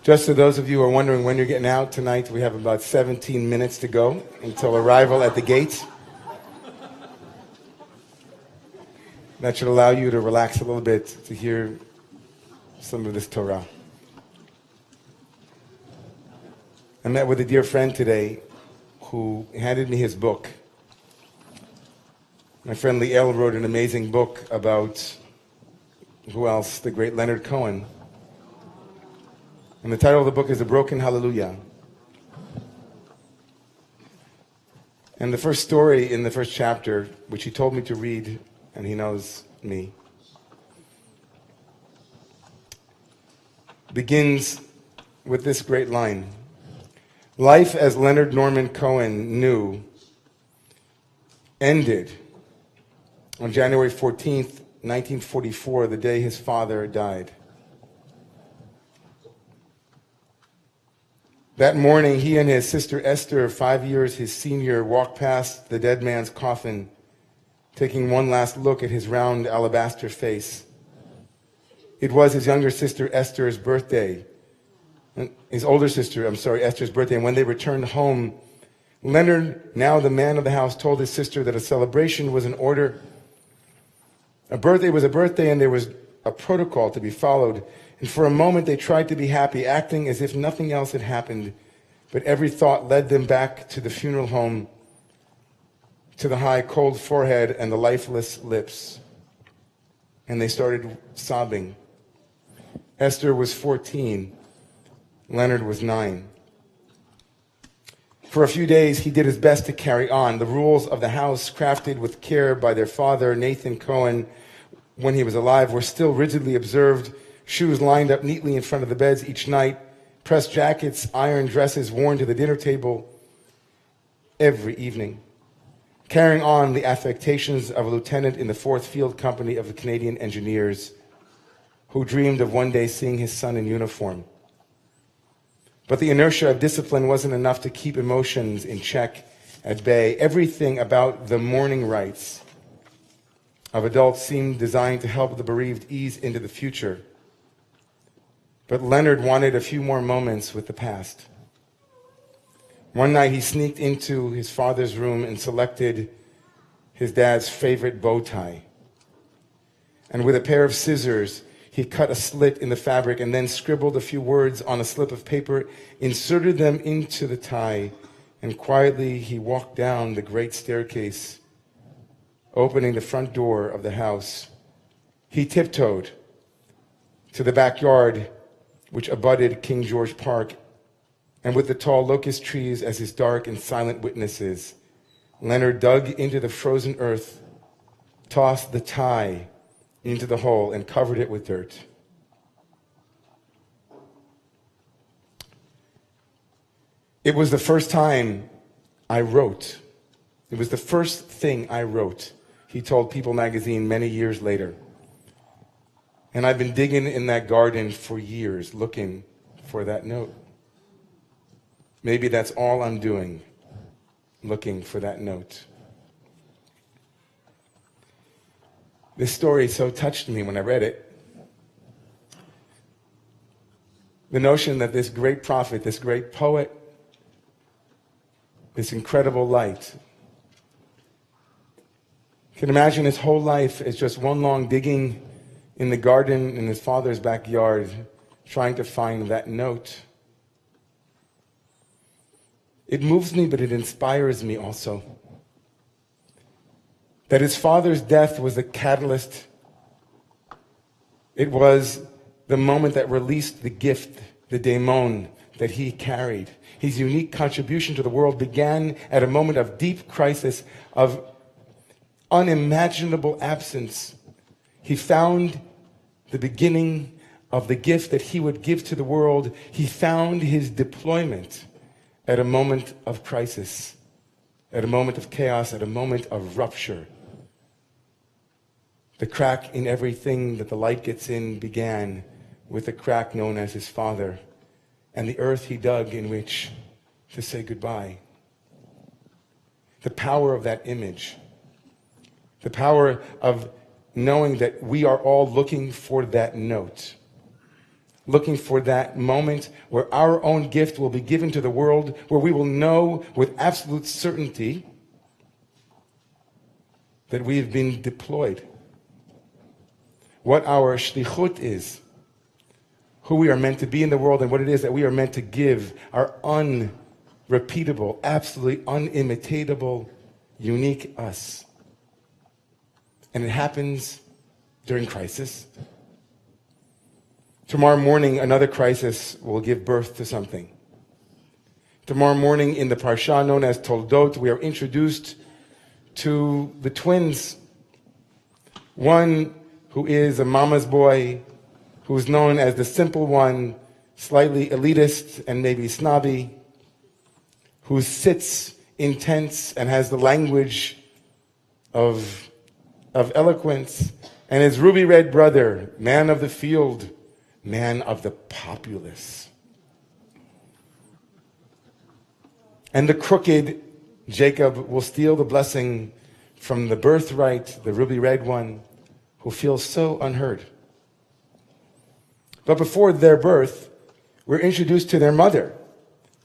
Just so those of you who are wondering when you're getting out tonight, we have about 17 minutes to go until arrival at the gate. That should allow you to relax a little bit to hear some of this Torah. I met with a dear friend today who handed me his book. My friend Liel wrote an amazing book about, who else? The great Leonard Cohen. And the title of the book is A Broken Hallelujah. And the first story in the first chapter, which he told me to read, and he knows me, begins with this great line. Life as Leonard Norman Cohen knew ended on January 14th, 1944, the day his father died. That morning, he and his sister Esther, 5 years his senior, walked past the dead man's coffin, taking one last look at his round alabaster face. It was his younger sister Esther's birthday, his older sister, Esther's birthday, and when they returned home, Leonard, now the man of the house, told his sister that a celebration was in order. A birthday was a birthday, and there was a protocol to be followed. And for a moment they tried to be happy, acting as if nothing else had happened. But every thought led them back to the funeral home, to the high, cold forehead and the lifeless lips. And they started sobbing. Esther was 14. Leonard was 9. For a few days he did his best to carry on. The rules of the house, crafted with care by their father, Nathan Cohen, when he was alive, were still rigidly observed. Shoes lined up neatly in front of the beds each night, pressed jackets, ironed dresses worn to the dinner table every evening. Carrying on the affectations of a lieutenant in the 4th Field Company of the Canadian Engineers, who dreamed of one day seeing his son in uniform. But the inertia of discipline wasn't enough to keep emotions in check, at bay. Everything about the mourning rites of adults seemed designed to help the bereaved ease into the future. But Leonard wanted a few more moments with the past. One night he sneaked into his father's room and selected his dad's favorite bow tie. And with a pair of scissors, he cut a slit in the fabric and then scribbled a few words on a slip of paper, inserted them into the tie, and quietly he walked down the great staircase, opening the front door of the house. He tiptoed to the backyard, which abutted King George Park, and with the tall locust trees as his dark and silent witnesses, Leonard dug into the frozen earth, tossed the tie into the hole, and covered it with dirt. It was the first time I wrote. It was the first thing I wrote, he told People magazine many years later. And I've been digging in that garden for years, looking for that note. Maybe that's all I'm doing, looking for that note. This story so touched me when I read it. The notion that this great prophet, this great poet, this incredible light, can imagine his whole life as just one long digging in the garden in his father's backyard, trying to find that note. It moves me, but it inspires me also. That his father's death was the catalyst. It was the moment that released the gift, the daemon, that he carried. His unique contribution to the world began at a moment of deep crisis, of unimaginable absence. He found the beginning of the gift that he would give to the world. He found his deployment at a moment of crisis, at a moment of chaos, at a moment of rupture. The crack in everything that the light gets in began with a crack known as his father, and the earth he dug in which to say goodbye. The power of that image, the power of knowing that we are all looking for that note. looking for that moment where our own gift will be given to the world, where we will know with absolute certainty that we have been deployed, what our shlichut is, who we are meant to be in the world, and what it is that we are meant to give, our unrepeatable, absolutely unimitatable, unique us. And it happens during crisis. Tomorrow morning, another crisis will give birth to something. Tomorrow morning, in the parsha known as Toldot, we are introduced to the twins. One who is a mama's boy, who is known as the simple one, slightly elitist and maybe snobby, who sits intense and has the language of eloquence, and his ruby red brother, man of the field, man of the populace. And the crooked Jacob will steal the blessing from the birthright, the ruby red one, who feels so unheard. But before their birth, we're introduced to their mother,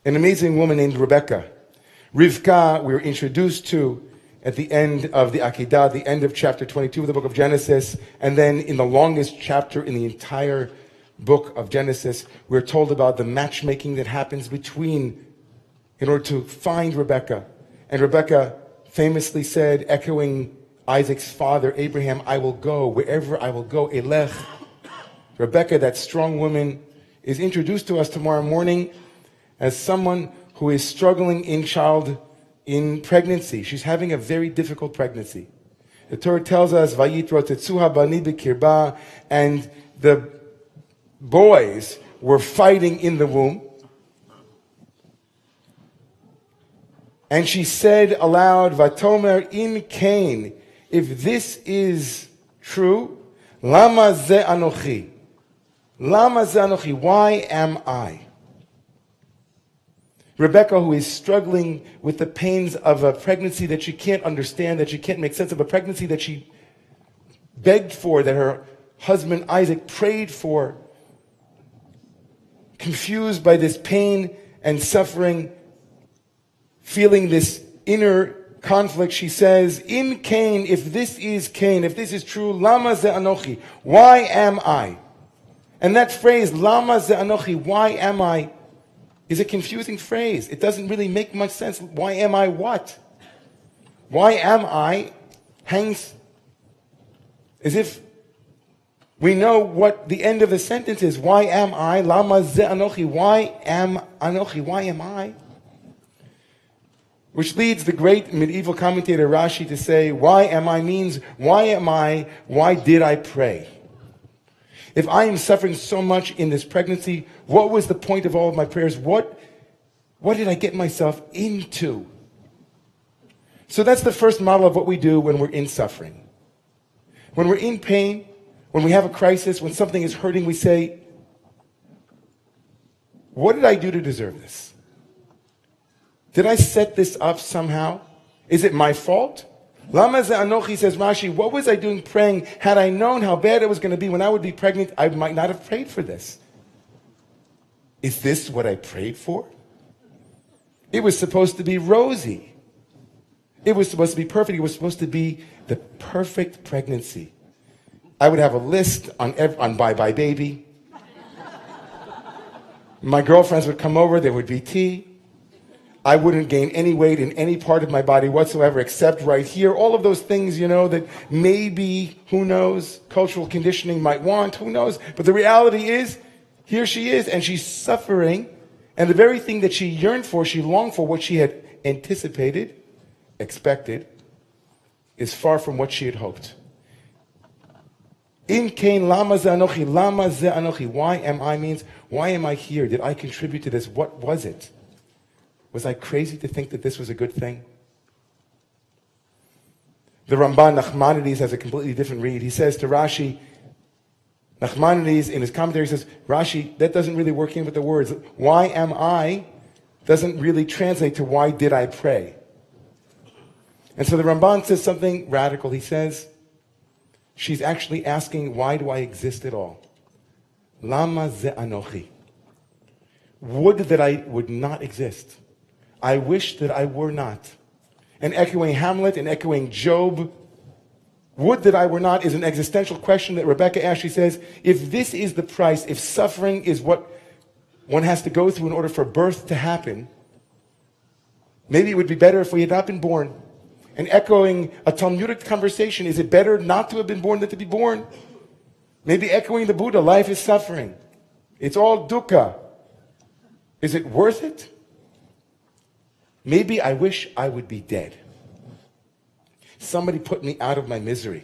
an amazing woman named Rebecca. Rivka, we were introduced to at the end of the Akedah, the end of chapter 22 of the book of Genesis, and then in the longest chapter in the entire book of Genesis, we're told about the matchmaking that happens in order to find Rebecca. And Rebecca famously said, echoing Isaac's father, Abraham, I will go wherever I will go, Elech. Rebecca, that strong woman, is introduced to us tomorrow morning as someone who is struggling in pregnancy. She's having a very difficult pregnancy. The Torah tells us, Vayitro tetzuha bani b'kirba, and the boys were fighting in the womb. And she said aloud, Vatomer in Cain, if this is true, Lama ze anochi? Lama ze anochi? Why am I? Rebecca, who is struggling with the pains of a pregnancy that she can't understand, that she can't make sense of, a pregnancy that she begged for, that her husband Isaac prayed for, confused by this pain and suffering, feeling this inner conflict, she says, in Cain, if this is Cain, if this is true, Lama ze anochi? Why am I? And that phrase, Lama ze anochi, why am I, is a confusing phrase. It doesn't really make much sense. Why am I what? Why am I hangs as if we know what the end of the sentence is. Why am I? Lama ze anochi? Why am anochi? Why am I? Which leads the great medieval commentator Rashi to say, why am I means, why am I, why did I pray? If I am suffering so much in this pregnancy, what was the point of all of my prayers? What did I get myself into? So that's the first model of what we do when we're in suffering. When we're in pain, when we have a crisis, when something is hurting, we say, what did I do to deserve this? Did I set this up somehow? Is it my fault? Lama ze anochi, says Rashi, what was I doing praying? Had I known how bad it was going to be when I would be pregnant, I might not have prayed for this. Is this what I prayed for? It was supposed to be rosy. It was supposed to be perfect. It was supposed to be the perfect pregnancy. I would have a list on Bye Bye Baby. My girlfriends would come over, there would be tea. I wouldn't gain any weight in any part of my body whatsoever except right here. All of those things, that maybe, who knows, cultural conditioning might want, who knows. But the reality is, here she is, and she's suffering. And the very thing that she yearned for, she longed for, what she had anticipated, expected, is far from what she had hoped. In Cain, lama ze anochi, lama ze anochi. Why am I means, why am I here? Did I contribute to this? What was it? Was I crazy to think that this was a good thing? The Ramban Nachmanides has a completely different read. He says to Rashi, Nachmanides in his commentary says, Rashi, that doesn't really work in with the words. Why am I doesn't really translate to why did I pray? And so the Ramban says something radical. He says, she's actually asking, why do I exist at all? Lama ze anochi. Would that I would not exist. I wish that I were not. And echoing Hamlet and echoing Job, would that I were not is an existential question that Rebecca asked. She says, if this is the price, if suffering is what one has to go through in order for birth to happen, maybe it would be better if we had not been born. And echoing a Talmudic conversation, is it better not to have been born than to be born? Maybe echoing the Buddha, life is suffering. It's all dukkha. Is it worth it? Maybe I wish I would be dead. Somebody put me out of my misery.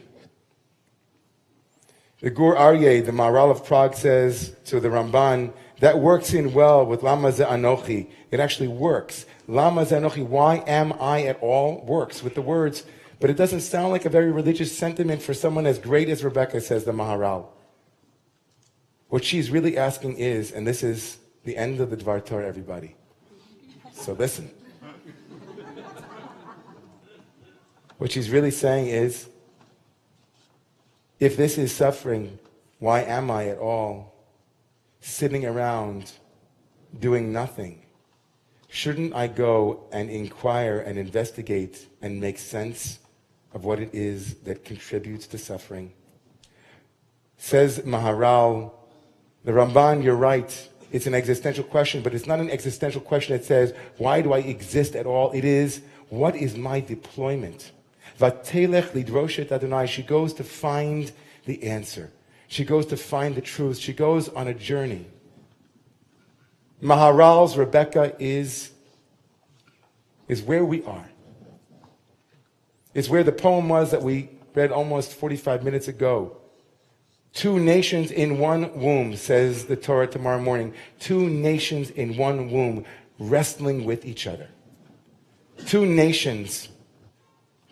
The Gur Aryeh, the Maharal of Prague, says to the Ramban, that works in well with Lama ze anochi. It actually works. Lama ze anochi, why am I at all, works with the words. But it doesn't sound like a very religious sentiment for someone as great as Rebecca, says the Maharal. What she's really asking is, and this is the end of the Dvar Torah, everybody. So listen. What she's really saying is, if this is suffering, why am I at all sitting around doing nothing? Shouldn't I go and inquire and investigate and make sense of what it is that contributes to suffering? Says Maharal, the Ramban, you're right. It's an existential question, but it's not an existential question that says, why do I exist at all? It is, what is my deployment? Vatelech lidroshet Adonai. She goes to find the answer. She goes to find the truth. She goes on a journey. Maharal's Rebecca is where we are. It's where the poem was that we read almost 45 minutes ago. Two nations in one womb, says the Torah tomorrow morning. Two nations in one womb wrestling with each other. Two nations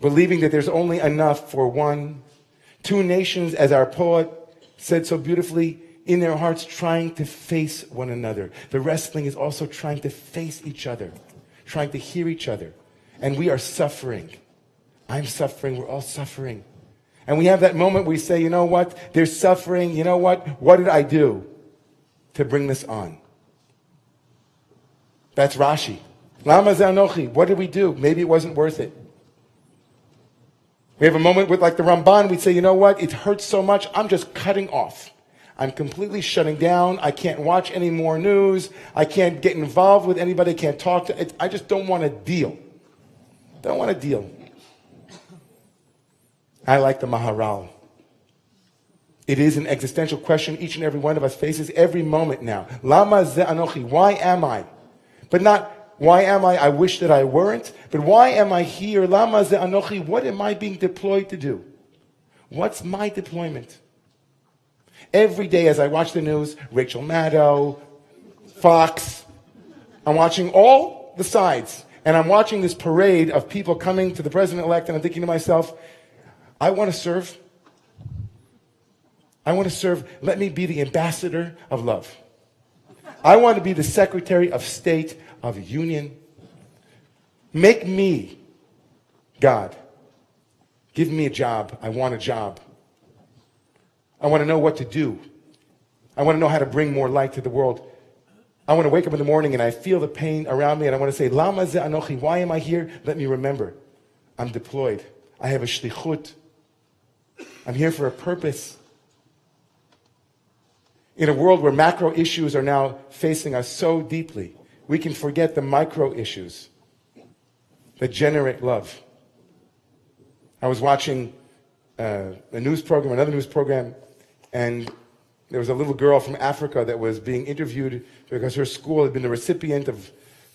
believing that there's only enough for one. Two nations, as our poet said so beautifully, in their hearts trying to face one another. The wrestling is also trying to face each other, trying to hear each other. And we are suffering. I'm suffering. We're all suffering. And we have that moment where we say, you know what? There's suffering. You know what? What did I do to bring this on? That's Rashi. Lama ze anochi. What did we do? Maybe it wasn't worth it. We have a moment with, like the Ramban, we'd say, you know what? It hurts so much, I'm just cutting off. I'm completely shutting down. I can't watch any more news. I can't get involved with anybody. I can't talk to. I just don't want to deal. Don't want to deal. I like the Maharal. It is an existential question each and every one of us faces every moment now. Lama ze anochi. Why am I? But not, why am I wish that I weren't, but why am I here? Lama ze anochi. What am I being deployed to do? What's my deployment? Every day as I watch the news, Rachel Maddow, Fox, I'm watching all the sides. And I'm watching this parade of people coming to the president-elect, and I'm thinking to myself, I want to serve. I want to serve. Let me be the ambassador of love. I want to be the Secretary of State of Union. Make me, God. Give me a job. I want a job. I want to know what to do. I want to know how to bring more light to the world. I want to wake up in the morning and I feel the pain around me and I want to say, Lama ze anochi, why am I here? Let me remember. I'm deployed. I have a shlichut. I'm here for a purpose. In a world where macro issues are now facing us so deeply, we can forget the micro issues that generate love. I was watching another news program, and there was a little girl from Africa that was being interviewed because her school had been the recipient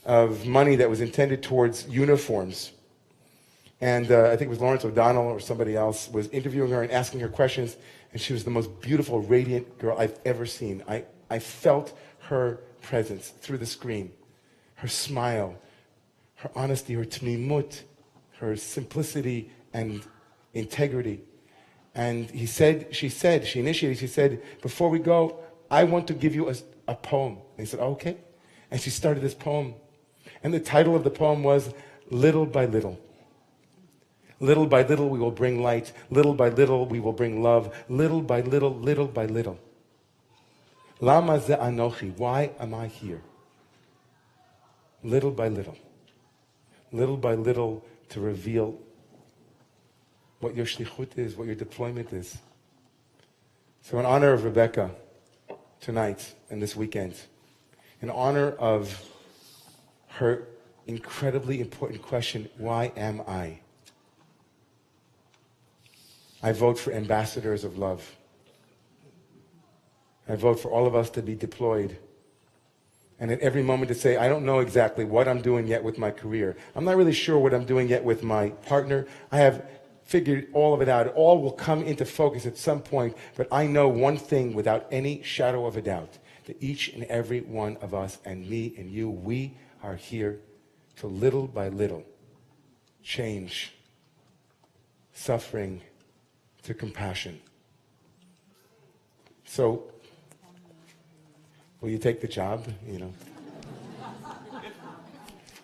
of money that was intended towards uniforms. And I think it was Lawrence O'Donnell or somebody else was interviewing her and asking her questions, and she was the most beautiful, radiant girl I've ever seen. I felt her presence through the screen, her smile, her honesty, her tmimut, her simplicity and integrity. And she said, before we go, I want to give you a poem. And he said, okay. And she started this poem. And the title of the poem was, Little by Little. Little by little we will bring light. Little by little we will bring love. Little by little, little by little. Lama ze anochi. Why am I here? Little by little to reveal what your shlichut is, what your deployment is. So in honor of Rebecca, tonight and this weekend, in honor of her incredibly important question, why am I? I vote for ambassadors of love. I vote for all of us to be deployed. And at every moment to say, I don't know exactly what I'm doing yet with my career. I'm not really sure what I'm doing yet with my partner. I have figured all of it out. It all will come into focus at some point. But I know one thing without any shadow of a doubt, that each and every one of us, and me and you, we are here to little by little change suffering to compassion. So, will you take the job?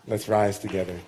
Let's rise together.